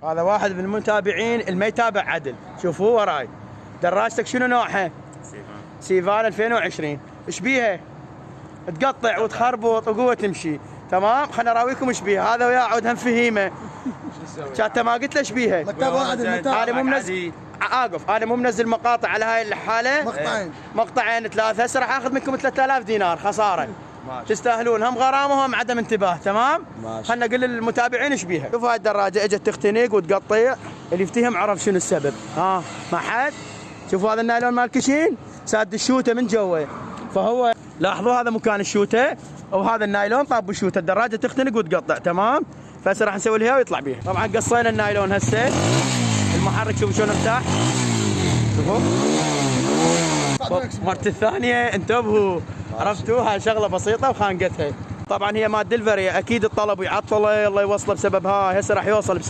هذا واحد من المتابعين اللي ما يتابع عدل. شوفوا وراي دراجتك شنو نوعها؟ سيفان 2020. ايش بيها؟ تقطع وتخربط وقوه تمشي. تمام، خلنا اراويكم ايش بيها. هذا وياه عود هم فهيمه. كانت ما قلت له ايش بيها؟ انا مو منزل اقف، انا مو منزل مقاطع على هاي الحاله. مقطعين ثلاثه، هسه راح اخذ منكم 3000 دينار خساره. تستاهلون هم غرامه وهم عدم انتباه. تمام، خلنا نقول للمتابعين ايش بيها. شوفوا هاي الدراجه اجت تختنق وتقطع، اللي يفتهم عرف شنو السبب. ما حد. شوفوا هذا النايلون مال كشين ساد الشوته من جوا، فهو لاحظوا هذا مكان الشوته وهذا النايلون طاب الشوته، الدراجه تختنق وتقطع. تمام، فهسه راح نسوي لها ويطلع بيها. طبعا قصينا النايلون هسه. المحرك شوفوا شلون ارتاح. شوفوا مرت الثانيه انتبهوا، عرفتوا هاي شغله بسيطه وخانقتها. طبعا هي مال دلفري، اكيد الطلب يعطله الله يوصله بسبب هاي. هسه راح يوصل